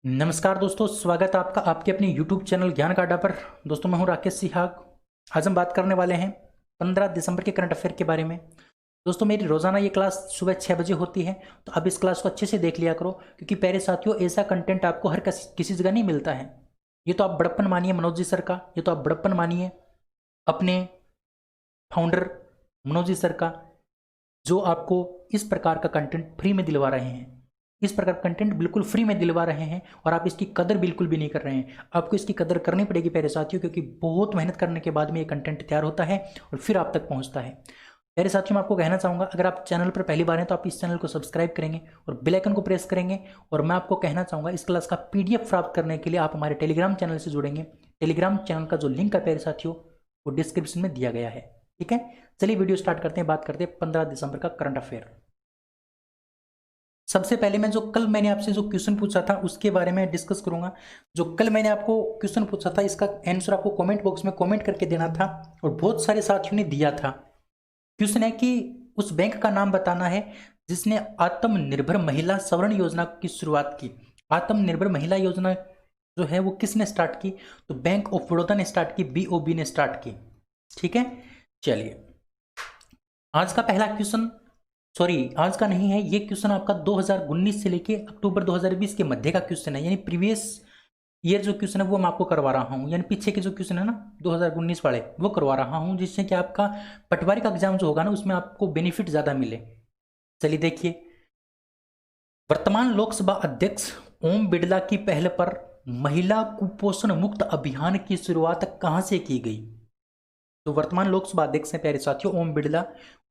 नमस्कार दोस्तों, स्वागत है आपका आपके अपने YouTube चैनल ज्ञान का अड्डा पर। दोस्तों, मैं हूं राकेश सिहाग। आज हम बात करने वाले हैं 15 दिसंबर के करंट अफेयर के बारे में। दोस्तों, मेरी रोज़ाना ये क्लास सुबह 6 बजे होती है, तो अब इस क्लास को अच्छे से देख लिया करो, क्योंकि प्यारे साथियों, ऐसा कंटेंट आपको हर किसी जगह नहीं मिलता है। ये तो आप बड़प्पन मानिए मनोज जी सर का, ये तो आप बड़प्पन मानिए अपने फाउंडर मनोज जी सर का, जो आपको इस प्रकार का कंटेंट फ्री में दिलवा रहे हैं। इस प्रकार कंटेंट बिल्कुल फ्री में दिलवा रहे हैं और आप इसकी कदर बिल्कुल भी नहीं कर रहे हैं। आपको इसकी कदर करनी पड़ेगी प्यारे साथियों, क्योंकि बहुत मेहनत करने के बाद में ये कंटेंट तैयार होता है और फिर आप तक पहुंचता है। प्यारे साथियों, मैं आपको कहना चाहूँगा, अगर आप चैनल पर पहली बार हैं तो आप इस चैनल को सब्सक्राइब करेंगे और बेल आइकन को प्रेस करेंगे। और मैं आपको कहना चाहूँगा, इस क्लास का PDF प्राप्त करने के लिए आप हमारे टेलीग्राम चैनल से जुड़ेंगे। टेलीग्राम चैनल का जो लिंक है प्यारे साथियों, वो डिस्क्रिप्शन में दिया गया है। ठीक है, चलिए वीडियो स्टार्ट करते हैं। बात करते हैं 15 दिसंबर का करंट अफेयर। सबसे पहले मैं जो कल मैंने आपसे जो क्वेश्चन पूछा था उसके बारे में डिस्कस करूंगा। जो कल मैंने आपको क्वेश्चन पूछा था, इसका आंसर आपको कमेंट बॉक्स में कमेंट करके देना था और बहुत सारे साथियों ने दिया था। क्वेश्चन है कि उस बैंक का नाम बताना है जिसने आत्मनिर्भर महिला सवर्ण योजना की शुरुआत की। आत्मनिर्भर महिला योजना जो है वो किसने स्टार्ट की? तो बैंक ऑफ बड़ौदा ने स्टार्ट की, BOB ने स्टार्ट की। ठीक है, चलिए आज का पहला क्वेश्चन, सॉरी आज का नहीं है, ये क्वेश्चन आपका 2019 से लेके अक्टूबर 2020 के मध्य का क्वेश्चन है। यानी प्रीवियस ईयर जो क्वेश्चन है वो मैं आपको करवा रहा हूँ, यानी पीछे के जो क्वेश्चन है ना 2019 वाले, वो करवा रहा हूँ, जिससे कि आपका पटवारी का एग्जाम जो होगा ना उसमें आपको बेनिफिट ज़्यादा मिले। चलिए देखिए, वर्तमान लोकसभा अध्यक्ष ओम बिड़ला की पहल पर महिला कुपोषण मुक्त अभियान की शुरुआत कहाँ से की गई? तो वर्तमान लोकसभा अध्यक्ष हैं प्यारे साथियों ओम बिड़ला,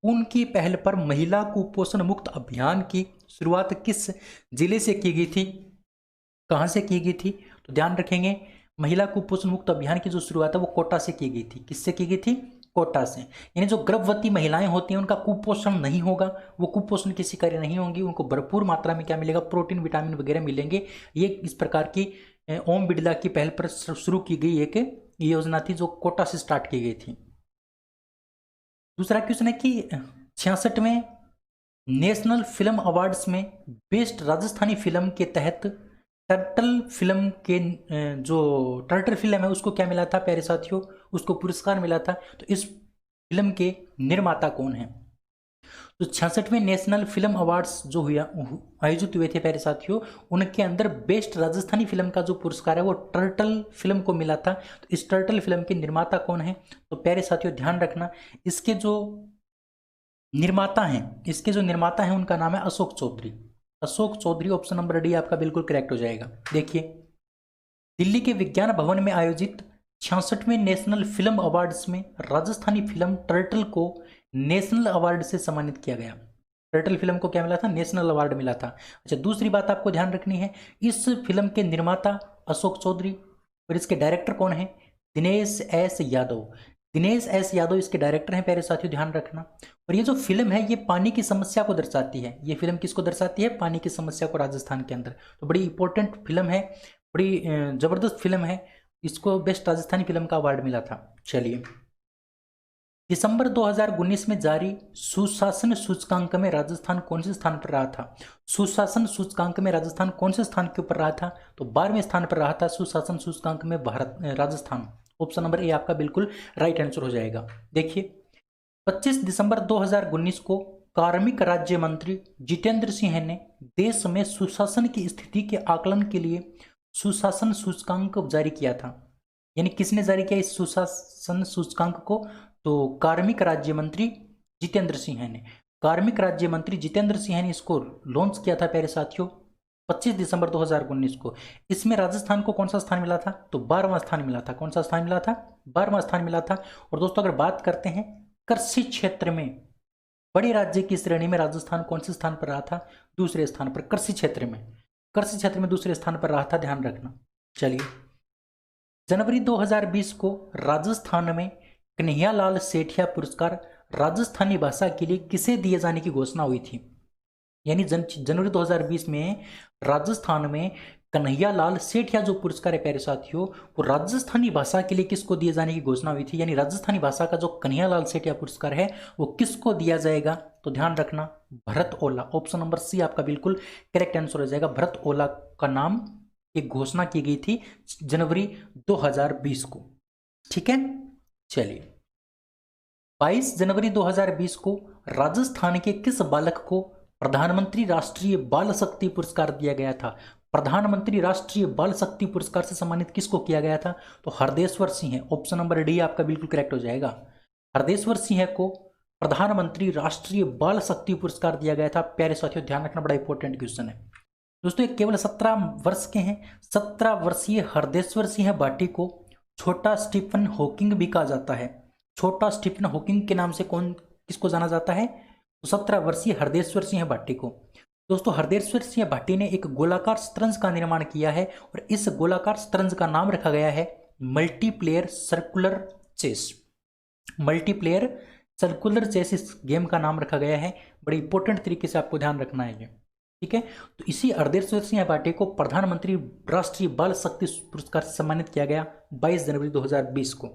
उनकी पहल पर महिला कुपोषण मुक्त अभियान की शुरुआत किस जिले से की गई थी, कहां से की गई थी? तो ध्यान रखेंगे, महिला कुपोषण मुक्त अभियान की जो शुरुआत है वो कोटा से की गई थी। किससे की गई थी? कोटा से। यानी जो गर्भवती महिलाएं होती हैं उनका कुपोषण नहीं होगा, वो कुपोषण की शिकार नहीं होंगी, उनको भरपूर मात्रा में क्या मिलेगा? प्रोटीन विटामिन वगैरह मिलेंगे। ये इस प्रकार की ओम बिड़ला की पहल पर शुरू की गई एक योजना थी जो कोटा से स्टार्ट की गई थी। दूसरा क्वेश्चन है कि 66वें नेशनल फिल्म अवार्ड्स में बेस्ट राजस्थानी फिल्म के तहत टर्टल फिल्म के जो टर्टल फिल्म है उसको क्या मिला था प्यारे साथियों? उसको पुरस्कार मिला था। तो इस फिल्म के निर्माता कौन है? तो 66वें नेशनल फिल्म अवार्ड्स जो हुआ आयोजित हुए थे प्यारे साथियों, उनके अंदर बेस्ट राजस्थानी फिल्म का जो पुरस्कार है वो टर्टल फिल्म को मिला था। तो इस टर्टल फिल्म के निर्माता कौन है? तो प्यारे साथियों ध्यान रखना, इसके जो निर्माता हैं उनका नाम है Ashok Chaudhary. Ashok Chaudhary, option number D आपका बिल्कुल करेक्ट हो जाएगा। देखिए, दिल्ली के विज्ञान भवन में आयोजित 66वें नेशनल फिल्म अवार्ड्स में राजस्थानी फिल्म टर्टल को नेशनल अवार्ड से सम्मानित किया गया। टर्टल फिल्म को क्या मिला था? नेशनल अवार्ड मिला था। अच्छा, दूसरी बात आपको ध्यान रखनी है, इस फिल्म के निर्माता अशोक चौधरी और इसके डायरेक्टर कौन है? दिनेश एस यादव। दिनेश एस यादव इसके डायरेक्टर हैं प्यारे साथियों, ध्यान रखना। और ये जो फिल्म है ये पानी की समस्या को दर्शाती है। ये फिल्म किसको दर्शाती है? पानी की समस्या को राजस्थान के अंदर। तो बड़ी इंपॉर्टेंट फिल्म है, बड़ी जबरदस्त फिल्म है, इसको बेस्ट राजस्थानी फिल्म का अवार्ड मिला था। चलिए, दिसंबर 2019 में जारी सुशासन सूचकांक में राजस्थान कौन से स्थान पर रहा था? सुशासन सूचकांक में राजस्थान कौन से स्थान के ऊपर रहा था? तो 12वें स्थान पर रहा था सुशासन सूचकांक में राजस्थान। ऑप्शन नंबर ए आपका बिल्कुल राइट आंसर हो जाएगा। देखिए, 25 दिसंबर 2019 को कार्मिक राज्य मंत्री जितेंद्र सिंह ने देश में सुशासन की स्थिति के आकलन के लिए सुशासन सूचकांक जारी किया था। यानी किसने जारी किया इस सुशासन सूचकांक को? तो कार्मिक राज्य मंत्री जितेंद्र सिंह ने। कार्मिक राज्य मंत्री जितेंद्र सिंह ने इसको लॉन्च किया था प्यारे साथियों 25 दिसंबर 2019 को। इसमें राजस्थान को कौन सा स्थान मिला था? तो 12वां स्थान मिला था। कौन सा स्थान मिला था? 12वां स्थान मिला था। और दोस्तों, अगर बात करते हैं कृषि क्षेत्र में बड़े राज्य की श्रेणी में राजस्थान कौन से स्थान पर रहा था? दूसरे स्थान पर। कृषि क्षेत्र में दूसरे स्थान पर रहा था, ध्यान रखना। चलिए, जनवरी 2020 को राजस्थान में कन्हैयालाल सेठिया पुरस्कार राजस्थानी भाषा के लिए किसे दिए जाने की घोषणा हुई थी? यानी जनवरी 2020 में राजस्थान में कन्हैयालाल सेठिया जो पुरस्कार है प्यारे साथियों, वो राजस्थानी भाषा के लिए किसको दिए जाने की घोषणा हुई थी? यानी राजस्थानी भाषा का जो कन्हैयालाल सेठिया पुरस्कार है वो किसको दिया जाएगा? तो ध्यान रखना, भरत ओला। ऑप्शन नंबर सी आपका बिल्कुल करेक्ट आंसर हो जाएगा। भरत ओला का नाम ये घोषणा की गई थी जनवरी 2020 को। ठीक है, चलिए 22 जनवरी 2020 को राजस्थान के किस बालक को प्रधानमंत्री राष्ट्रीय बाल शक्ति पुरस्कार दिया गया था? प्रधानमंत्री राष्ट्रीय बाल शक्ति पुरस्कार से सम्मानित किसको किया गया था? तो हरदेश्वर सिंह है, ऑप्शन नंबर डी आपका बिल्कुल करेक्ट हो जाएगा। हरदेश्वर सिंह को प्रधानमंत्री राष्ट्रीय बाल शक्ति पुरस्कार दिया गया था। प्यारे साथियों ध्यान रखना, बड़ा इंपॉर्टेंट क्वेश्चन है दोस्तों। ये केवल 17 वर्ष के हैं। 17 वर्षीय हरदेश्वर सिंह भाटी को छोटा स्टीफन हॉकिंग भी कहा जाता है। छोटा स्टीफन हॉकिंग के नाम से किसको जाना जाता है? तो 17 वर्षीय हरदेश्वर सिंह भाटी को। दोस्तों हरदेश्वर सिंह भाटी ने एक गोलाकार शतरंज का निर्माण किया है और इस गोलाकार शतरंज का नाम रखा गया है multiplayer circular chess. Multiplayer circular chess इस गेम का नाम रखा गया है। बड़े इंपॉर्टेंट तरीके से आपको ध्यान रखना है ये, ठीक है। तो इसी हरदेश्वर सिंह भाटी को प्रधानमंत्री राष्ट्रीय बाल शक्ति पुरस्कार से सम्मानित किया गया 22 जनवरी 2020 को।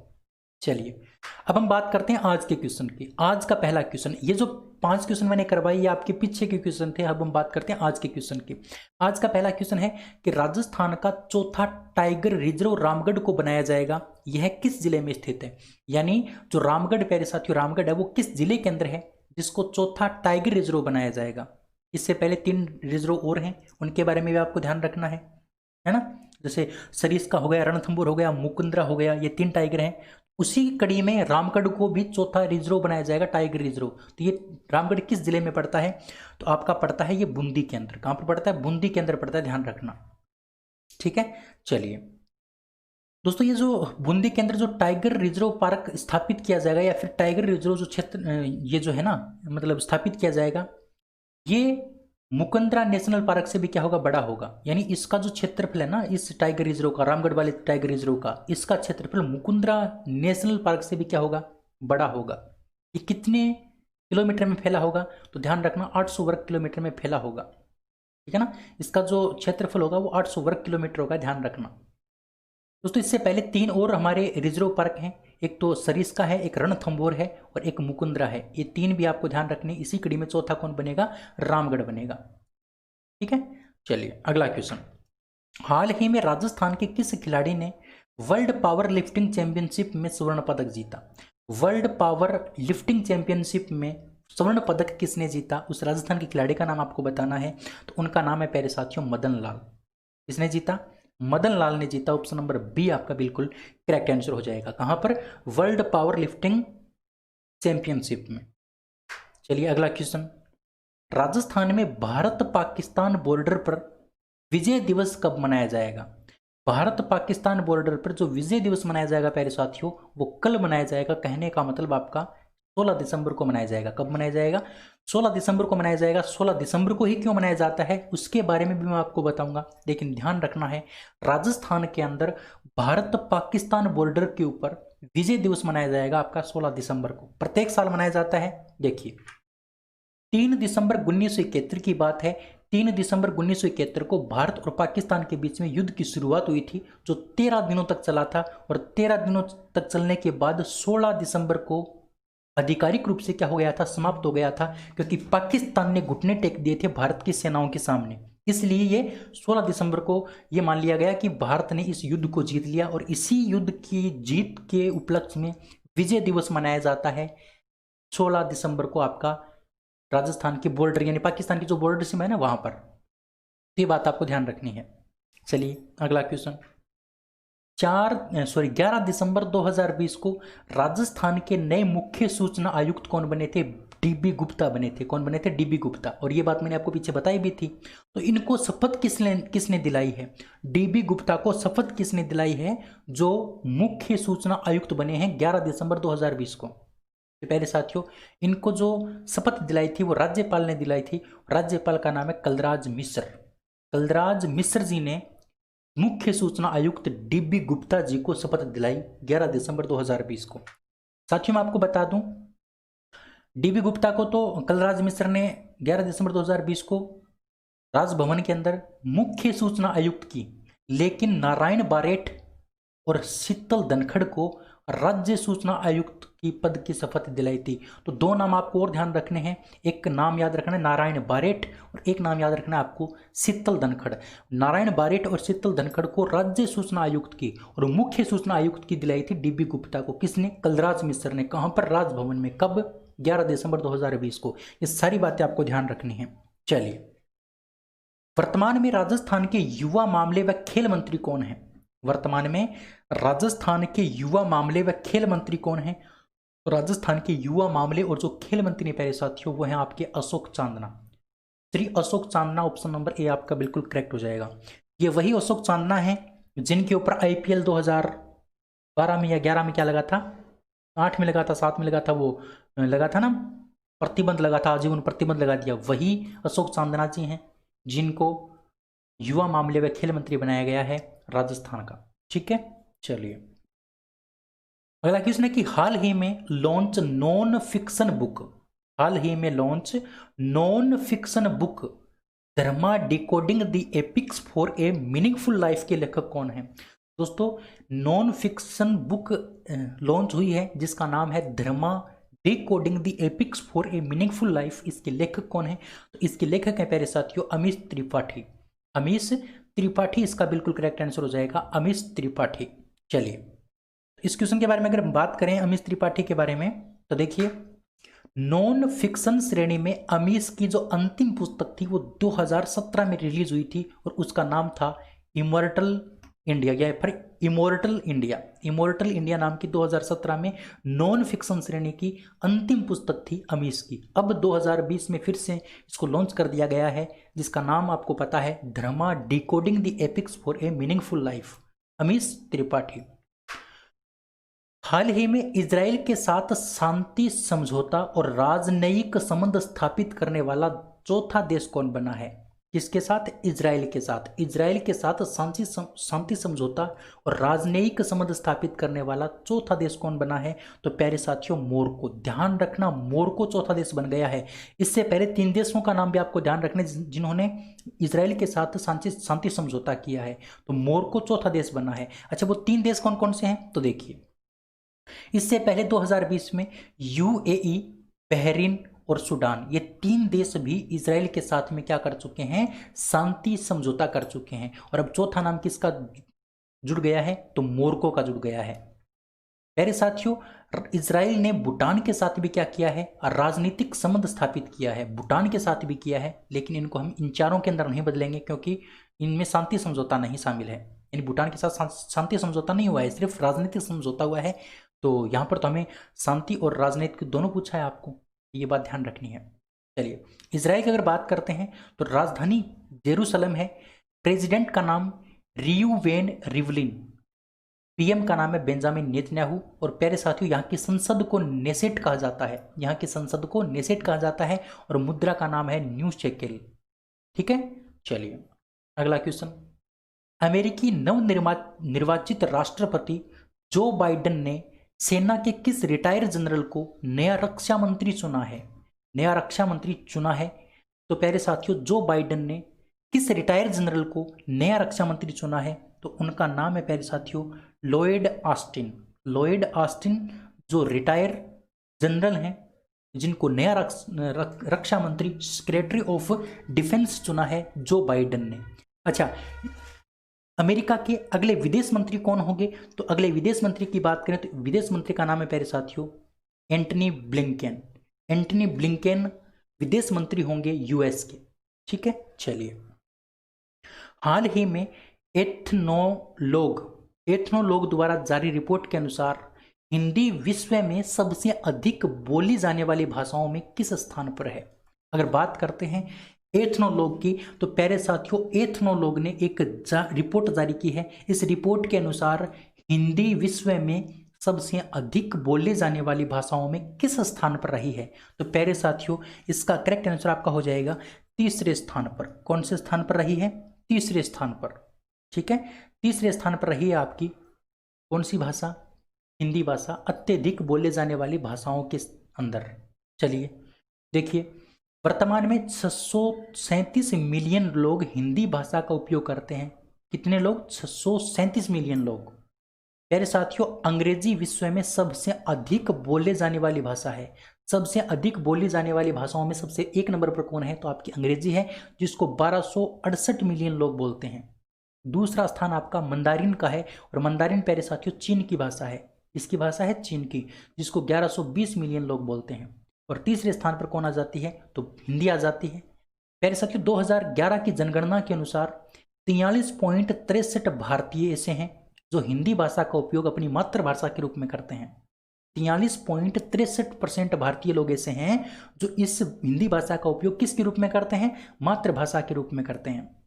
चलिए अब हम बात करते हैं आज के क्वेश्चन की। आज का पहला क्वेश्चन, ये जो 5 क्वेश्चन मैंने करवाई ये आपके पीछे के क्वेश्चन थे। अब हम बात करते हैं आज के क्वेश्चन की। आज का पहला क्वेश्चन है कि राजस्थान का चौथा टाइगर रिजर्व रामगढ़ को बनाया जाएगा, यह किस जिले में स्थित है? यानी जो रामगढ़, प्यारे साथियों रामगढ़ है वो किस जिले के अंदर है जिसको चौथा टाइगर रिजर्व बनाया जाएगा? इससे पहले 3 रिजर्व और हैं, उनके बारे में भी आपको ध्यान रखना है ना। जैसे सरिस का हो गया, रणथंभौर हो गया, मुकुंदरा हो गया, ये 3 टाइगर हैं। उसी कड़ी में रामगढ़ को भी चौथा रिजर्व बनाया जाएगा, टाइगर रिजर्व। तो ये रामगढ़ किस जिले में पड़ता है? तो आपका पड़ता है ये बूंदी के अंदर। कहाँ पर पड़ता है? बूंदी के अंदर पड़ता है, ध्यान रखना, ठीक है। चलिए दोस्तों ये जो बूंदी के अंदर जो टाइगर रिजर्व पार्क स्थापित किया जाएगा या फिर टाइगर रिजर्व जो क्षेत्र ये जो है ना मतलब स्थापित किया जाएगा, ये मुकुंदरा नेशनल पार्क से भी क्या होगा? बड़ा होगा। यानी इसका जो क्षेत्रफल है ना इस टाइगर रिजर्व का, रामगढ़ वाले टाइगर रिजर्व का, इसका क्षेत्रफल मुकुंदरा नेशनल पार्क से भी क्या होगा? बड़ा होगा। ये कितने किलोमीटर में फैला होगा? तो ध्यान रखना 800 वर्ग किलोमीटर में फैला होगा, ठीक है ना। इसका जो क्षेत्रफल होगा वो 800 वर्ग किलोमीटर होगा, ध्यान रखना दोस्तों। इससे पहले 3 और हमारे रिजर्व पार्क हैं, एक तो सरिस का है, एक रणथंभौर है और एक मुकुंदरा है। ये 3 भी आपको ध्यान रखने। इसी कड़ी में चौथा कौन बनेगा? रामगढ़ बनेगा, ठीक है। चलिए अगला क्वेश्चन, हाल ही में राजस्थान के किस खिलाड़ी ने वर्ल्ड पावर लिफ्टिंग चैंपियनशिप में स्वर्ण पदक जीता? वर्ल्ड पावर लिफ्टिंग चैंपियनशिप में स्वर्ण पदक किसने जीता? उस राजस्थान के खिलाड़ी का नाम आपको बताना है। तो उनका नाम है प्यारे साथियों मदन लाल। किसने जीता? मदन लाल ने जीता। ऑप्शन नंबर बी आपका बिल्कुल करेक्ट आंसर हो जाएगा। कहां पर? वर्ल्ड पावर लिफ्टिंग चैंपियनशिप में। चलिए अगला क्वेश्चन, राजस्थान में भारत पाकिस्तान बॉर्डर पर विजय दिवस कब मनाया जाएगा? भारत पाकिस्तान बॉर्डर पर जो विजय दिवस मनाया जाएगा प्यारे साथियों वो कल मनाया जाएगा। कहने का मतलब आपका 16 दिसंबर को मनाया जाएगा। कब मनाया जाएगा? 16 दिसंबर को मनाया जाएगा। 16 दिसंबर को ही क्यों मनाया जाता है उसके बारे में भी मैं आपको बताऊंगा, लेकिन ध्यान रखना है राजस्थान के अंदर भारत पाकिस्तान बॉर्डर के ऊपर विजय दिवस मनाया जाएगा आपका 16 दिसंबर को। प्रत्येक साल मनाया जाता है। देखिए 3 दिसंबर 1971 की बात है। 3 दिसंबर 1971 को भारत और पाकिस्तान के बीच में युद्ध की शुरुआत हुई थी जो 13 दिनों तक चला था और 13 दिनों तक चलने के बाद 16 दिसंबर को आधिकारिक रूप से क्या हो गया था? समाप्त हो गया था, क्योंकि पाकिस्तान ने घुटने टेक दिए थे भारत की सेनाओं के सामने। इसलिए ये 16 दिसंबर को ये मान लिया गया कि भारत ने इस युद्ध को जीत लिया और इसी युद्ध की जीत के उपलक्ष्य में विजय दिवस मनाया जाता है 16 दिसंबर को आपका राजस्थान की बॉर्डर यानी पाकिस्तान की जो बॉर्डर सीमा है ना वहां पर। ये बात आपको ध्यान रखनी है। चलिए अगला क्वेश्चन, 11 दिसंबर 2020 को राजस्थान के नए मुख्य सूचना आयुक्त कौन बने थे? डीबी गुप्ता बने थे। कौन बने थे? डीबी गुप्ता। और ये बात मैंने आपको पीछे बताई भी थी। तो इनको शपथ किसने दिलाई है? डीबी गुप्ता को शपथ किसने दिलाई है जो मुख्य सूचना आयुक्त बने हैं 11 दिसंबर 2020 को? तो पहले साथियों इनको जो शपथ दिलाई थी वो राज्यपाल ने दिलाई थी। राज्यपाल का नाम है कलराज मिश्र। कलराज मिश्र जी ने मुख्य सूचना आयुक्त डीबी गुप्ता जी को शपथ दिलाई 11 दिसंबर 2020 को। साथियों मैं आपको बता दूं डीबी गुप्ता को तो कलराज मिश्र ने 11 दिसंबर 2020 को राजभवन के अंदर मुख्य सूचना आयुक्त की, लेकिन नारायण बारेठ और शीतल धनखड़ को राज्य सूचना आयुक्त की पद की शपथ दिलाई थी। तो दो नाम आपको और ध्यान रखने हैं, एक नाम याद रखना है नारायण बारेट और एक नाम याद रखना है आपको शीतल धनखड़। नारायण बारेट और शीतल धनखड़ को राज्य सूचना आयुक्त की और मुख्य सूचना आयुक्त की दिलाई थी डीबी गुप्ता को। किसने? कलराज मिश्र ने। कहां पर? राजभवन में। कब? 11 दिसंबर 2020 को। ये सारी बातें आपको ध्यान रखनी है। चलिए, वर्तमान में राजस्थान के युवा मामले व खेल मंत्री कौन है? वर्तमान में राजस्थान के युवा मामले व खेल मंत्री कौन है? राजस्थान के युवा मामले और जो खेल मंत्री प्यारे साथियों वो हैं आपके Ashok Chandna. Shri Ashok Chandna, option number A आपका बिल्कुल करेक्ट हो जाएगा। ये वही अशोक चांदना है जिनके ऊपर आईपीएल 2012 में या 11 में क्या लगा था, 8 में लगा था, 7 में लगा था, वो लगा था ना प्रतिबंध लगा था, आजीवन प्रतिबंध लगा दिया। वही अशोक चांदना जी हैं जिनको युवा मामले व खेल मंत्री बनाया गया है राजस्थान का। ठीक है, चलिए अगला क्वेश्चन है कि हाल ही में लॉन्च नॉन फिक्शन बुक, हाल ही में launch non fiction book Dharma decoding the epics for a meaningful life के लेखक कौन है? दोस्तों, नॉन फिक्शन बुक लॉन्च हुई है जिसका नाम है Dharma decoding the epics for a meaningful life. इसके लेखक कौन है? तो इसके लेखक हैं प्यारे साथियों अमीश त्रिपाठी। अमीश त्रिपाठी इसका बिल्कुल करेक्ट आंसर हो जाएगा, अमीश त्रिपाठी। चलिए, इस क्वेश्चन के बारे में अगर हम बात करें अमीश त्रिपाठी के बारे में तो देखिए, नॉन फिक्शन श्रेणी में अमीश की जो अंतिम पुस्तक थी वो 2017 में रिलीज हुई थी और उसका नाम था इमॉर्टल इंडिया या फिर इमॉर्टल इंडिया। इमॉर्टल इंडिया नाम की 2017 में नॉन फिक्शन श्रेणी की अंतिम पुस्तक थी अमीश की। अब 2020 में फिर से इसको लॉन्च कर दिया गया है जिसका नाम आपको पता है Dharma decoding the epics for a meaningful life, Amish Tripathi. हाल ही में इजराइल के साथ शांति समझौता और राजनयिक संबंध स्थापित करने वाला चौथा देश कौन बना है? किसके साथ? इजराइल के साथ। इजराइल के साथ शांति समझौता और राजनयिक संबंध स्थापित करने वाला चौथा देश कौन बना है? तो प्यारे साथियों मोरक्को। ध्यान रखना, मोरक्को चौथा देश बन गया है। इससे पहले 3 देशों का नाम भी आपको ध्यान रखना जिन्होंने इजराइल के साथ शांति समझौता किया है, तो मोरक्को चौथा देश बना है। अच्छा, वो 3 देश कौन कौन से हैं? तो देखिए, इससे पहले 2020 में यूएई, बहरीन और सूडान, ये 3 देश भी इजराइल के साथ में क्या कर चुके हैं? शांति समझौता कर चुके हैं। और अब चौथा नाम किसका जुड़ गया है? तो मोरक्को का जुड़ गया है। प्यारे साथियों, इजराइल ने भूटान के साथ भी क्या किया है? राजनीतिक संबंध स्थापित किया है। भूटान के साथ भी किया है, लेकिन इनको हम इन चारों के अंदर नहीं बदलेंगे क्योंकि इनमें शांति समझौता नहीं शामिल है। यानी भूटान के साथ शांति समझौता नहीं हुआ है, सिर्फ राजनीतिक समझौता हुआ है। तो यहाँ पर तो हमें शांति और राजनीतिक दोनों पूछा है आपको, ये बात ध्यान रखनी है। चलिए, इजराइल की अगर बात करते हैं तो राजधानी जेरूसलम है, प्रेसिडेंट का नाम रियूवेन रिवलिन, पीएम का नाम है बेंजामिन नेतन्याहू। और प्यारे साथियों, यहाँ की संसद को नेसेट कहा जाता है, यहाँ की संसद को नेसेट कहा जाता है और मुद्रा का नाम है न्यू शेकेल। ठीक है, चलिए अगला क्वेश्चन। अमेरिकी नवनिर्वाचित राष्ट्रपति जो बाइडेन ने सेना के किस रिटायर्ड जनरल को नया रक्षा मंत्री चुना है? नया रक्षा मंत्री चुना है। तो प्यारे साथियों, जो बाइडेन ने किस रिटायर्ड जनरल को नया रक्षा मंत्री चुना है? तो उनका नाम है प्यारे साथियों लॉयड ऑस्टिन। लॉयड ऑस्टिन जो रिटायर जनरल हैं जिनको नया रक्षा मंत्री सेक्रेटरी ऑफ डिफेंस चुना है जो बाइडेन ने। अच्छा, अमेरिका के अगले विदेश मंत्री कौन होंगे? तो अगले विदेश मंत्री की बात करें तो विदेश मंत्री का नाम है प्यारे साथियों एंटनी ब्लिंकेन। एंटनी ब्लिंकेन विदेश मंत्री होंगे यूएस के। ठीक है, चलिए, हाल ही में एथनोलॉग द्वारा जारी रिपोर्ट के अनुसार हिंदी विश्व में सबसे अधिक बोली जाने वाली भाषाओं में किस स्थान पर है? अगर बात करते हैं एथनोलॉग की तो प्यारे साथियों एथनोलॉग ने एक रिपोर्ट जारी की है। इस रिपोर्ट के अनुसार हिंदी विश्व में सबसे अधिक बोले जाने वाली भाषाओं में किस स्थान पर रही है? तो प्यारे साथियों इसका करेक्ट आंसर आपका हो जाएगा तीसरे स्थान पर। कौन से स्थान पर रही है? तीसरे स्थान पर। ठीक है, तीसरे स्थान पर रही है आपकी कौन सी भाषा? हिंदी भाषा अत्यधिक बोले जाने वाली भाषाओं के अंदर। चलिए देखिए, वर्तमान में 637 मिलियन लोग हिंदी भाषा का उपयोग करते हैं। कितने लोग? 637 मिलियन लोग। प्यारे साथियों, अंग्रेजी विश्व में सबसे अधिक बोले जाने वाली भाषा है। सबसे अधिक बोली जाने वाली भाषाओं में सबसे एक नंबर पर कौन है? तो आपकी अंग्रेजी है, जिसको 1268 मिलियन लोग बोलते हैं। दूसरा स्थान आपका मंदारिन का है, और मंदारिन प्यारे साथियों चीन की भाषा है। इसकी भाषा है चीन की, जिसको 1120 मिलियन लोग बोलते हैं। और तीसरे स्थान पर कौन आ जाती है? तो हिंदी आ जाती है। प्यारे साथियों, 2011 की जनगणना के अनुसार 43.63 भारतीय ऐसे हैं जो हिंदी भाषा का उपयोग अपनी मातृभाषा के रूप में करते हैं। 43.63% भारतीय लोग ऐसे हैं जो इस हिंदी भाषा का उपयोग किसके रूप में करते हैं? मातृभाषा के रूप में करते हैं,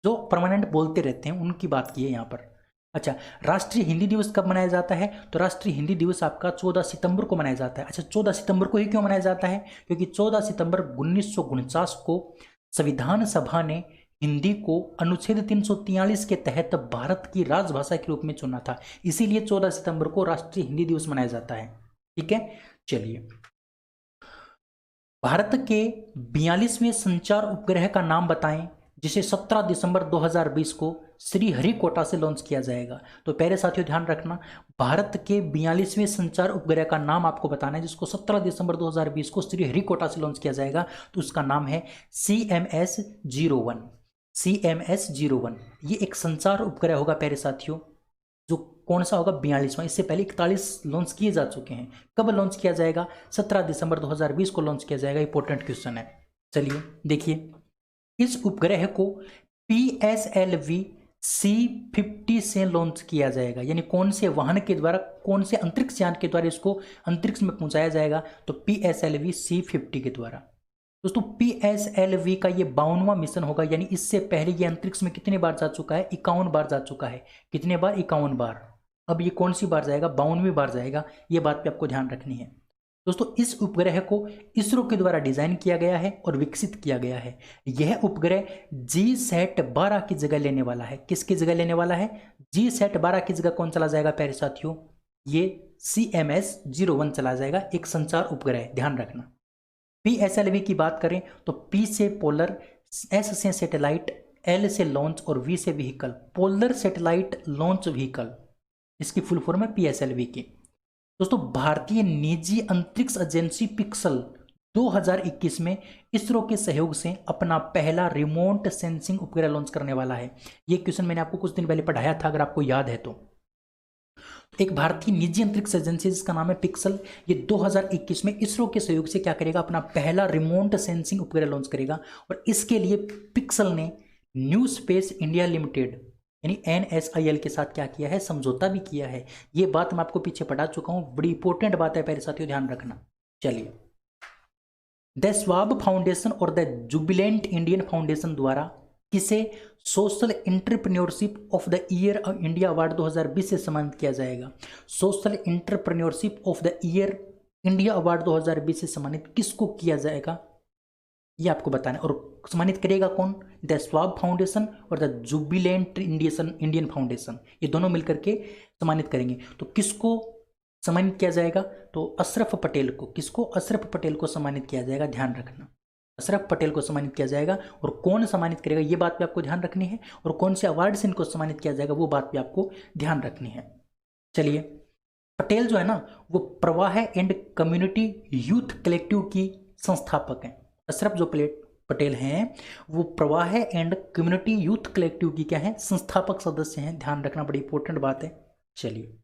जो परमानेंट बोलते रहते हैं, उनकी बात की है यहाँ पर। अच्छा, राष्ट्रीय हिंदी दिवस कब मनाया जाता है? तो राष्ट्रीय हिंदी दिवस आपका 14 सितंबर को मनाया जाता है। अच्छा, 14 सितंबर को ही क्यों मनाया जाता है? क्योंकि 14 सितंबर 1949 को संविधान सभा ने हिंदी को अनुच्छेद 343 के तहत भारत की राजभाषा के रूप में चुना था, इसीलिए 14 सितंबर को राष्ट्रीय हिंदी दिवस मनाया जाता है। ठीक है, चलिए, भारत के 42वें संचार उपग्रह का नाम बताएं जिसे 17 दिसंबर 2020 को श्रीहरिकोटा से लॉन्च किया जाएगा। तो प्यारे साथियों ध्यान रखना, भारत के 42वें संचार उपग्रह का नाम आपको बताना है, जिसको 17 दिसंबर 2020 को श्रीहरिकोटा से लॉन्च किया जाएगा। तो उसका नाम है CMS-01। CMS-01 ये एक संचार उपग्रह होगा प्यारे साथियों, जो कौन सा होगा? 42वां। इससे पहले 41 लॉन्च किए जा चुके हैं। कब लॉन्च किया जाएगा? 17 दिसंबर 2020 को लॉन्च किया जाएगा। इंपॉर्टेंट क्वेश्चन है। चलिए देखिए, इस उपग्रह को PSLV C50 से लॉन्च किया जाएगा, यानी कौन से वाहन के द्वारा, कौन से अंतरिक्ष यान के द्वारा इसको अंतरिक्ष में पहुंचाया जाएगा? तो PSLV C50 के द्वारा। दोस्तों, PSLV का ये 52वां मिशन होगा, यानी इससे पहले ये अंतरिक्ष में कितने बार जा चुका है? 51 बार जा चुका है। कितने बार? 51 बार। अब ये कौन सी बार जाएगा? 52वीं बार जाएगा। ये बात पे आपको ध्यान रखनी है। दोस्तों, इस उपग्रह को इसरो के द्वारा डिजाइन किया गया है और विकसित किया गया है। यह उपग्रह GSAT-12 की जगह लेने वाला है। किसकी जगह लेने वाला है? GSAT-12 की जगह कौन चला जाएगा प्यारे साथियों? ये CMS-01 चला जाएगा, एक संचार उपग्रह। ध्यान रखना। PSLV की बात करें तो P से पोलर, S से सैटेलाइट, L से लॉन्च और V से vehicle. Polar satellite launch vehicle, इसकी फुल फॉर्म है PSLV की। दोस्तों, भारतीय निजी अंतरिक्ष एजेंसी पिक्सल 2021 में इसरो के सहयोग से अपना पहला रिमोट सेंसिंग उपग्रह लॉन्च करने वाला है। ये क्वेश्चन मैंने आपको कुछ दिन पहले पढ़ाया था, अगर आपको याद है तो। एक भारतीय निजी अंतरिक्ष एजेंसी जिसका नाम है पिक्सल, ये 2021 में इसरो के सहयोग से क्या करेगा? अपना पहला रिमोट सेंसिंग उपग्रह लॉन्च करेगा। और इसके लिए पिक्सल ने न्यू स्पेस इंडिया लिमिटेड यानी NSIL के साथ क्या किया है? समझौता भी किया है। ये बात मैं आपको पीछे पढ़ा चुका हूं, बड़ी इंपॉर्टेंट बात है प्यारे साथियों, ध्यान रखना। चलिए, द स्वाब फाउंडेशन और द जुबिलेंट इंडियन फाउंडेशन द्वारा किसे social entrepreneurship of the year India award 2020 से सम्मानित किया जाएगा? Social entrepreneurship of the year India award 2020 से सम्मानित किसको किया जाएगा? ये आपको बताना है। और सम्मानित करेगा कौन? द स्वाब फाउंडेशन और द जुबिलेंट इंडियन फाउंडेशन, ये दोनों मिलकर के सम्मानित करेंगे। तो किसको सम्मानित किया जाएगा? तो अशरफ पटेल को। किसको? अशरफ पटेल को सम्मानित किया जाएगा। ध्यान रखना, अशरफ पटेल को सम्मानित किया जाएगा। और कौन सम्मानित करेगा, ये बात भी आपको ध्यान रखनी है। और कौन से अवार्ड से इनको सम्मानित किया जाएगा, वो बात भी आपको ध्यान रखनी है। चलिए, पटेल जो है ना, वो प्रवाह एंड कम्युनिटी यूथ कलेक्टिव की संस्थापक हैं। अशरफ जो पटेल हैं वो प्रवाह एंड कम्युनिटी यूथ कलेक्टिव की क्या है? संस्थापक सदस्य हैं। ध्यान रखना, बड़ी इंपॉर्टेंट बात है। चलिए,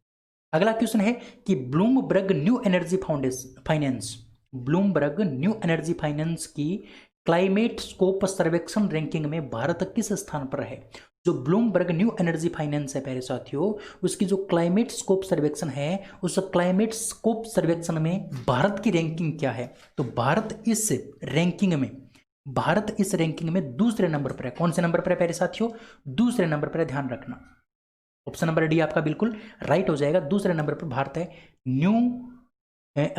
अगला क्वेश्चन है कि Bloomberg new energy finance, Bloomberg new energy finance की क्लाइमेट स्कोप सर्वेक्षण रैंकिंग में भारत किस स्थान पर है? जो ब्लूमबर्ग न्यू एनर्जी फाइनेंस है प्यारे साथियों, उसकी जो क्लाइमेट स्कोप सर्वेक्षण है, उस क्लाइमेट स्कोप सर्वेक्षण में भारत की रैंकिंग क्या है? तो भारत इस रैंकिंग में दूसरे नंबर पर है। कौन से नंबर पर है प्यारे साथियों? दूसरे नंबर पर है। ध्यान रखना, ऑप्शन नंबर डी आपका बिल्कुल राइट हो जाएगा। दूसरे नंबर पर भारत है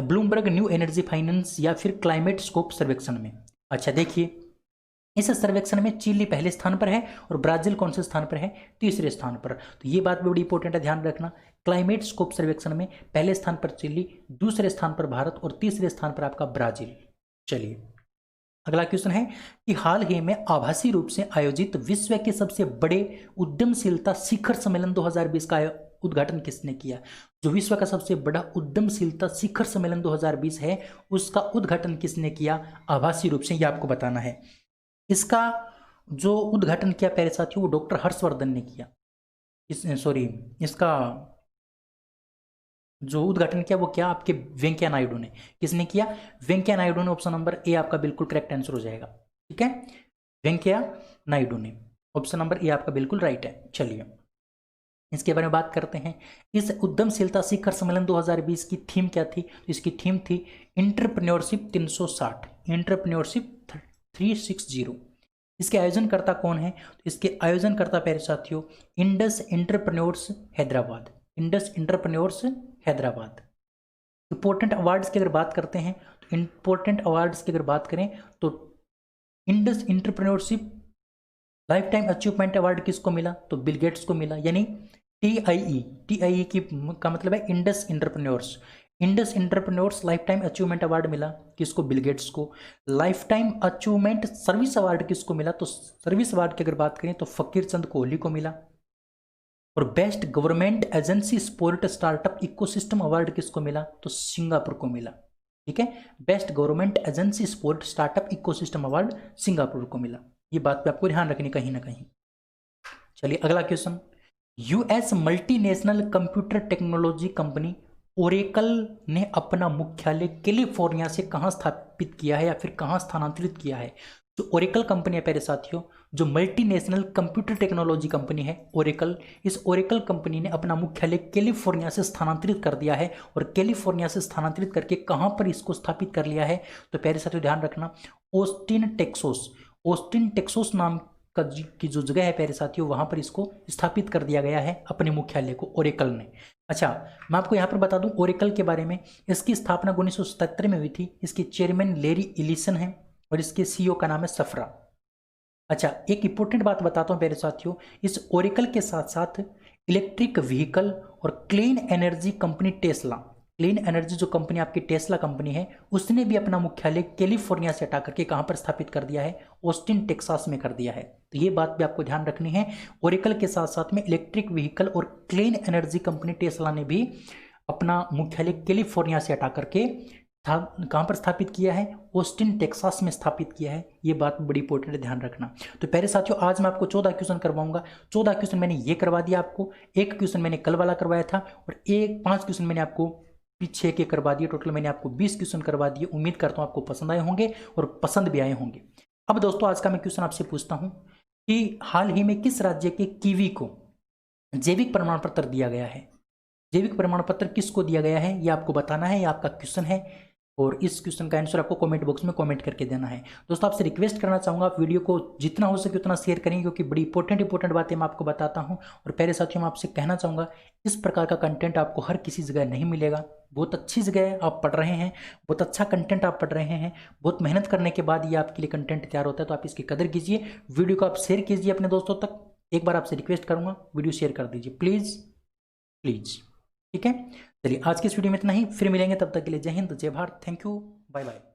ब्लूमबर्ग न्यू एनर्जी फाइनेंस या फिर क्लाइमेट स्कोप सर्वेक्षण में। अच्छा देखिए, इस सर्वेक्षण में चिली पहले स्थान पर है और ब्राजील कौन से स्थान पर है? तीसरे स्थान पर। तो ये बात भी बड़ी इंपॉर्टेंट है, ध्यान रखना। क्लाइमेट स्कोप सर्वेक्षण में पहले स्थान पर चिली, दूसरे स्थान पर भारत और तीसरे स्थान पर आपका ब्राजील। चलिए, अगला क्वेश्चन है कि हाल ही में आभासी रूप से आयोजित विश्व के सबसे बड़े उद्यमशीलता शिखर सम्मेलन 2020 का उद्घाटन किसने किया? जो विश्व का सबसे बड़ा उद्यमशीलता शिखर सम्मेलन 2020 है, उसका उद्घाटन किसने किया? आभासी रूप से, ये आपको बताना है। इसका जो उद्घाटन किया प्यारे साथियों, वो डॉक्टर हर्षवर्धन ने किया। इसका जो उद्घाटन किया वो क्या? आपके वेंकैया नायडू ने। किसने किया? वेंकैया नायडू ने। ऑप्शन नंबर ए आपका बिल्कुल करेक्ट आंसर हो जाएगा। ठीक है, वेंकैया नायडू ने। ऑप्शन नंबर ए आपका बिल्कुल राइट है। चलिए इसके बारे में बात करते हैं। इस उद्यमशीलता शिखर सम्मेलन 2020 की थीम क्या थी? तो इसकी थीम थी एंटरप्रेन्योरशिप 360, एंटरप्रेन्योरशिप 360। इसके आयोजनकर्ता कौन है? तो इसके आयोजनकर्ता प्यारे साथियों Indus entrepreneurs Hyderabad, Indus entrepreneurs Hyderabad. Important awards की अगर बात करते हैं, तो इंपॉर्टेंट अवार्ड्स की अगर बात करें तो Indus entrepreneurship life time achievement award किसको मिला? तो बिल गेट्स को मिला। यानी टीआईई की का मतलब है Indus entrepreneurs. Indus entrepreneurs life time achievement award मिला किसको? बिल गेट्स को। Life time achievement service award किसको मिला? तो सर्विस अवार्ड की अगर बात करें तो फकीर चंद कोहली को मिला। और best government agency sport startup ecosystem award किसको मिला? तो सिंगापुर को मिला। ठीक है, best government agency sport startup ecosystem award Singapore को मिला। ये बात पे आपको ध्यान रखनी कहीं ना कहीं। चलिए अगला question. US multinational computer technology company Oracle ने अपना मुख्यालय कैलिफोर्निया से कहां स्थापित किया है या फिर कहां स्थानांतरित किया है? जो ओरेकल कंपनी है प्यारे साथियों, जो मल्टीनेशनल कंप्यूटर टेक्नोलॉजी कंपनी है ओरेकल, इस ओरेकल कंपनी ने अपना मुख्यालय कैलिफोर्निया से स्थानांतरित कर दिया है। और कैलिफोर्निया से स्थानांतरित करके कहां पर इसको स्थापित कर लिया है? तो प्यारे साथियों ध्यान रखना, ऑस्टिन टेक्सास, ऑस्टिन टेक्सास नाम का की जो जगह है प्यारे साथियों, वहां पर इसको स्थापित कर दिया गया है अपने मुख्यालय को ओरेकल ने। अच्छा, मैं आपको यहाँ पर बता दूं ओरेकल के बारे में। इसकी स्थापना 1977 में हुई थी। इसके चेयरमैन लेरी इलिसन हैं और इसके सीईओ का नाम है सफरा। अच्छा, एक इंपॉर्टेंट बात बताता हूँ प्यारे साथियों, इस ओरेकल के साथ साथ इलेक्ट्रिक व्हीकल और clean energy company Tesla, clean energy जो कंपनी आपकी टेस्ला कंपनी है, उसने भी अपना मुख्यालय कैलिफोर्निया से हटा करके कहां पर स्थापित कर दिया है? ऑस्टिन टेक्सास में कर दिया है। तो ये बात भी आपको ध्यान रखनी है। ओरेकल के साथ साथ में इलेक्ट्रिक व्हीकल और क्लीन एनर्जी कंपनी टेस्ला ने भी अपना मुख्यालय कैलिफोर्निया से हटा करके कहां पर स्थापित किया है? ऑस्टिन टेक्सास में स्थापित किया है। ये बात बड़ी इंपॉर्टेंट है, ध्यान रखना। तो प्यारे साथियों आज मैं आपको 14 क्वेश्चन करवाऊंगा। 14 क्वेश्चन मैंने ये करवा दिया आपको, एक क्वेश्चन मैंने कल वाला करवाया था और 5 क्वेश्चन मैंने आपको पीछे के करवा दिए। टोटल मैंने आपको 20 क्वेश्चन करवा दिए। उम्मीद करता हूं आपको पसंद आए होंगे और पसंद भी आए होंगे। अब दोस्तों आज का मैं क्वेश्चन आपसे पूछता हूं कि हाल ही में किस राज्य के कीवी को जैविक प्रमाण पत्र दिया गया है? जैविक प्रमाण पत्र किसको दिया गया है ये आपको बताना है। ये आपका क्वेश्चन है और इस क्वेश्चन का आंसर आपको कमेंट बॉक्स में कमेंट करके देना है। दोस्तों आपसे रिक्वेस्ट करना चाहूंगा आप वीडियो को जितना हो सके उतना शेयर करें, क्योंकि बड़ी इंपॉर्टेंट बातें मैं आपको बताता हूं। और प्यारे साथियों मैं आपसे कहना चाहूँगा इस प्रकार का कंटेंट आपको हर किसी जगह नहीं मिलेगा। बहुत अच्छी जगह आप पढ़ रहे हैं, बहुत अच्छा कंटेंट आप पढ़ रहे हैं, बहुत मेहनत करने के बाद ये आपके लिए कंटेंट तैयार होता है। तो आप इसकी कदर कीजिए, वीडियो को आप शेयर कीजिए अपने दोस्तों तक। एक बार आपसे रिक्वेस्ट करूंगा वीडियो शेयर कर दीजिए प्लीज़ प्लीज़। ठीक है, चलिए आज की इस वीडियो में इतना ही। फिर मिलेंगे, तब तक के लिए जय हिंद, जय Bharat, thank you, bye bye.